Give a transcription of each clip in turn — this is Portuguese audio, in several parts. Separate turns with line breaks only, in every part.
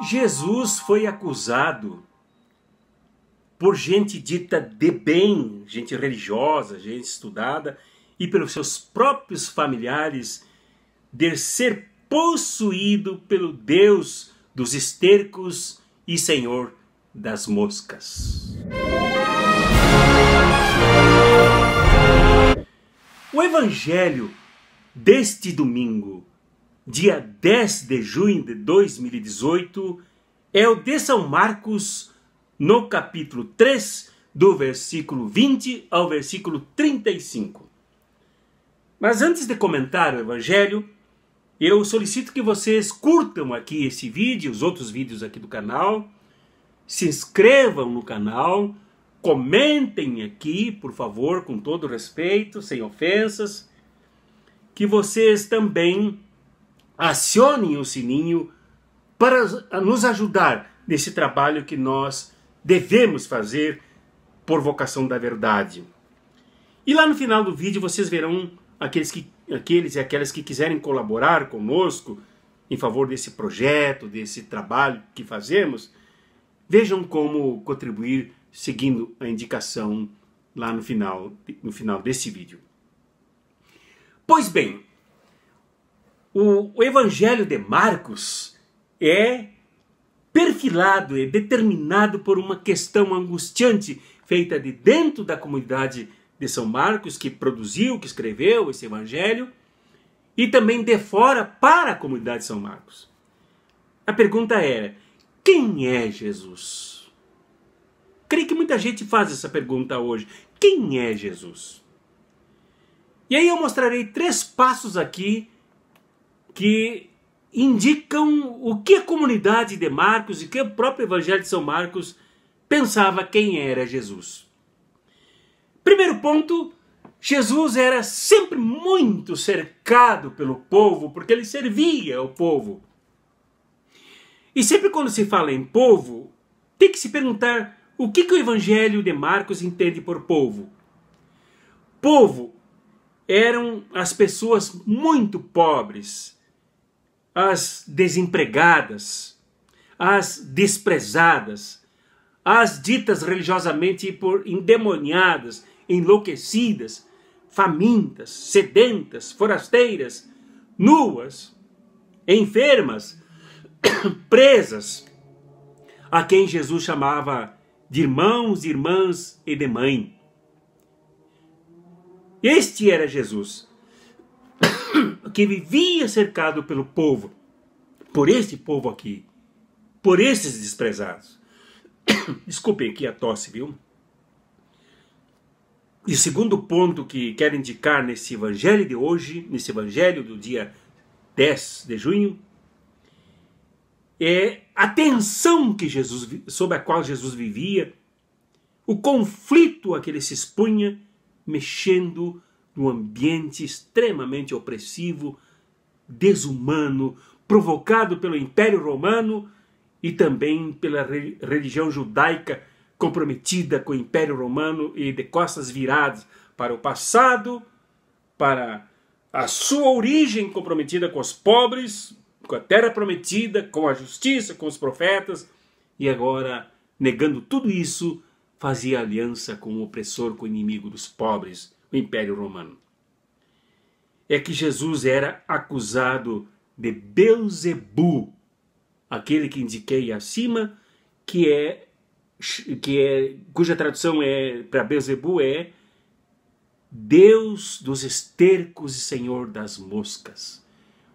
Jesus foi acusado por gente dita de bem, gente religiosa, gente estudada, e pelos seus próprios familiares, de ser possuído pelo Deus dos estercos e Senhor das moscas. O Evangelho deste domingo, dia 10 de junho de 2018, é o de São Marcos, no capítulo 3, do versículo 20 ao versículo 35. Mas antes de comentar o Evangelho, eu solicito que vocês curtam aqui esse vídeo, os outros vídeos aqui do canal, se inscrevam no canal, comentem aqui, por favor, com todo respeito, sem ofensas, que vocês também acionem o sininho para nos ajudar nesse trabalho que nós devemos fazer por vocação da verdade. E lá no final do vídeo vocês verão aqueles e aquelas que quiserem colaborar conosco em favor desse projeto, desse trabalho que fazemos. Vejam como contribuir seguindo a indicação lá no final desse vídeo. Pois bem, o Evangelho de Marcos é perfilado, é determinado por uma questão angustiante feita de dentro da comunidade de São Marcos, que produziu, que escreveu esse Evangelho, e também de fora para a comunidade de São Marcos. A pergunta era: quem é Jesus? Creio que muita gente faz essa pergunta hoje. Quem é Jesus? E aí eu mostrarei 3 passos aqui que indicam o que a comunidade de Marcos e que o próprio Evangelho de São Marcos pensava quem era Jesus. Primeiro ponto, Jesus era sempre muito cercado pelo povo, porque ele servia ao povo. E sempre quando se fala em povo, tem que se perguntar o que o Evangelho de Marcos entende por povo. Povo eram as pessoas muito pobres, as desempregadas, as desprezadas, as ditas religiosamente por endemoniadas, enlouquecidas, famintas, sedentas, forasteiras, nuas, enfermas, presas, a quem Jesus chamava de irmãos, irmãs e de mãe. Este era Jesus, que vivia cercado pelo povo, por este povo aqui, por esses desprezados. Desculpem aqui a tosse, viu? E o segundo ponto que quero indicar nesse Evangelho de hoje, nesse Evangelho do dia 10 de junho, é a tensão sob a qual Jesus vivia, o conflito a que ele se expunha, mexendo num ambiente extremamente opressivo, desumano, provocado pelo Império Romano e também pela religião judaica comprometida com o Império Romano e de costas viradas para o passado, para a sua origem comprometida com os pobres, com a terra prometida, com a justiça, com os profetas, e agora, negando tudo isso, fazia aliança com o opressor, com o inimigo dos pobres, o Império Romano. É que Jesus era acusado de Belzebu, aquele que indiquei acima, cuja tradução para Belzebu é Deus dos estercos e Senhor das moscas.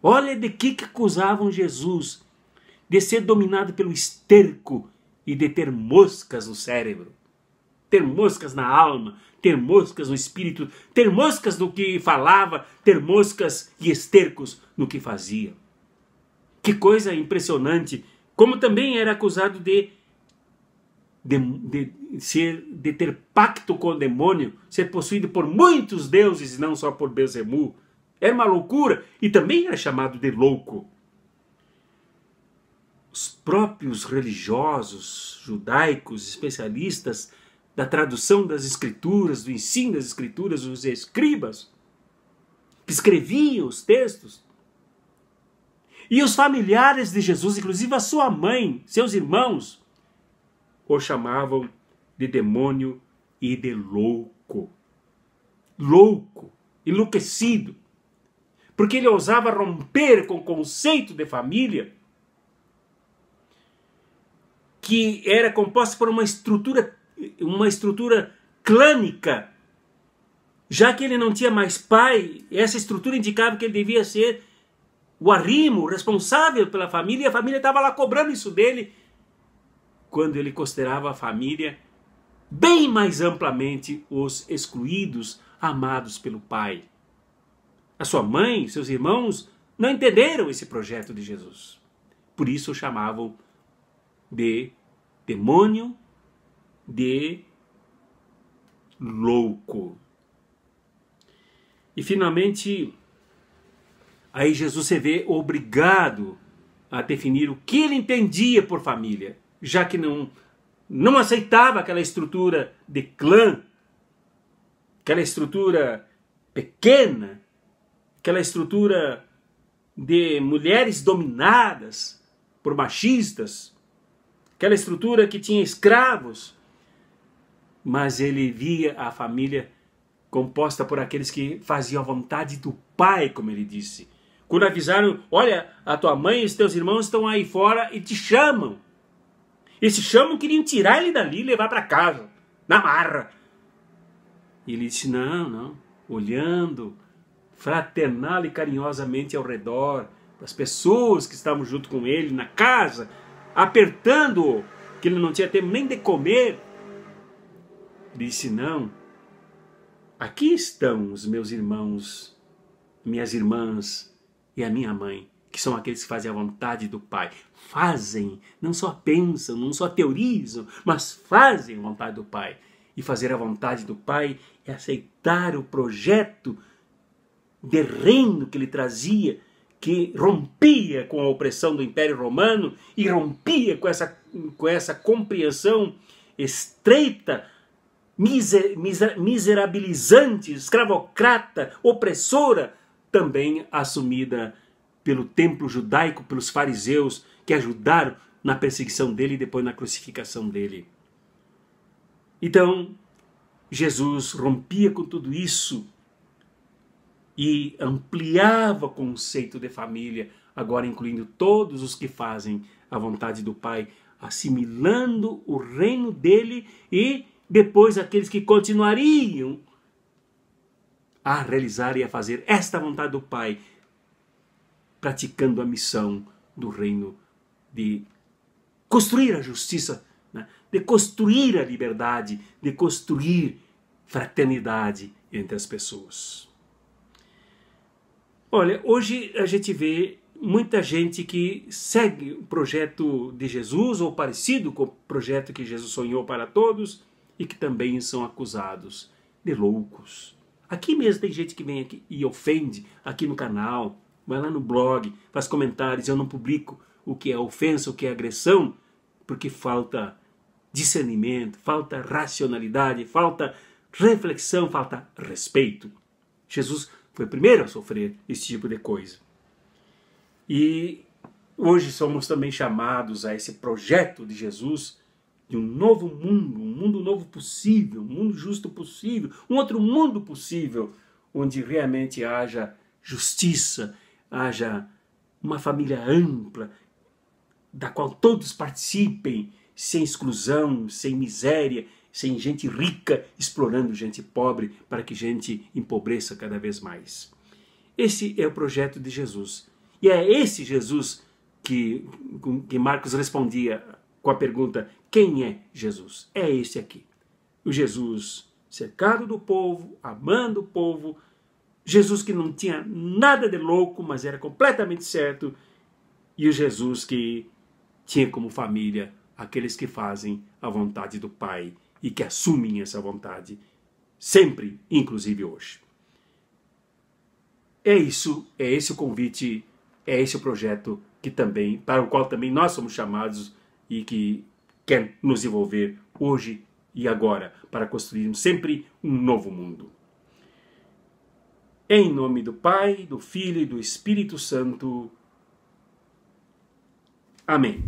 Olha de que acusavam Jesus: de ser dominado pelo esterco e de ter moscas no cérebro, ter moscas na alma, ter moscas no espírito, ter moscas no que falava, ter moscas e estercos no que fazia. Que coisa impressionante! Como também era acusado de ter pacto com o demônio, ser possuído por muitos deuses e não só por Belzebu. Era uma loucura e também era chamado de louco. Os próprios religiosos judaicos, especialistas da tradução das escrituras, do ensino das escrituras, os escribas, que escreviam os textos, E os familiares de Jesus, inclusive a sua mãe, seus irmãos, o chamavam de demônio e de louco. Louco, enlouquecido. Porque ele ousava romper com o conceito de família que era composta por uma estrutura clânica. Já que ele não tinha mais pai, essa estrutura indicava que ele devia ser o arrimo, responsável pela família, e a família estava lá cobrando isso dele, quando ele considerava a família bem mais amplamente os excluídos, amados pelo pai. A sua mãe, seus irmãos, não entenderam esse projeto de Jesus. Por isso o chamavam de demônio, de louco. E finalmente, aí Jesus se vê obrigado a definir o que ele entendia por família, já que não aceitava aquela estrutura de clã, aquela estrutura pequena, aquela estrutura de mulheres dominadas por machistas, aquela estrutura que tinha escravos, mas ele via a família composta por aqueles que faziam a vontade do Pai, como ele disse. Quando avisaram, olha, a tua mãe e os teus irmãos estão aí fora e te chamam. E se chamam, queriam tirar ele dali e levar para casa, na marra. E ele disse, não, olhando fraternal e carinhosamente ao redor, das pessoas que estavam junto com ele na casa, apertando-o, que ele não tinha tempo nem de comer. Disse, não, aqui estão os meus irmãos, minhas irmãs e a minha mãe, que são aqueles que fazem a vontade do Pai. Fazem, não só pensam, não só teorizam, mas fazem a vontade do Pai. E fazer a vontade do Pai é aceitar o projeto de reino que ele trazia, que rompia com a opressão do Império Romano e rompia com essa compreensão estreita, miserabilizante, escravocrata, opressora, também assumida pelo templo judaico, pelos fariseus, que ajudaram na perseguição dele e depois na crucificação dele. Então, Jesus rompia com tudo isso e ampliava o conceito de família, agora incluindo todos os que fazem a vontade do Pai, assimilando o reino dele e depois aqueles que continuariam a realizar e a fazer esta vontade do Pai, praticando a missão do reino de construir a justiça, né? De construir a liberdade, de construir fraternidade entre as pessoas. Olha, hoje a gente vê muita gente que segue o projeto de Jesus, ou parecido com o projeto que Jesus sonhou para todos, e que também são acusados de loucos. Aqui mesmo tem gente que vem aqui e ofende aqui no canal, vai lá no blog, faz comentários, eu não publico o que é ofensa, o que é agressão, porque falta discernimento, falta racionalidade, falta reflexão, falta respeito. Jesus foi o primeiro a sofrer esse tipo de coisa. E hoje somos também chamados a esse projeto de Jesus, de um novo mundo, um mundo novo possível, um mundo justo possível, um outro mundo possível, onde realmente haja justiça, haja uma família ampla, da qual todos participem, sem exclusão, sem miséria, sem gente rica explorando gente pobre para que gente empobreça cada vez mais. Esse é o projeto de Jesus. E é esse Jesus que Marcos respondia com a pergunta, quem é Jesus? É esse aqui. O Jesus cercado do povo, amando o povo, Jesus que não tinha nada de louco, mas era completamente certo, e o Jesus que tinha como família aqueles que fazem a vontade do Pai e que assumem essa vontade, sempre, inclusive hoje. É isso, é esse o convite, é esse o projeto que também, para o qual também nós somos chamados e que quer nos envolver hoje e agora, para construirmos sempre um novo mundo. Em nome do Pai, do Filho e do Espírito Santo. Amém.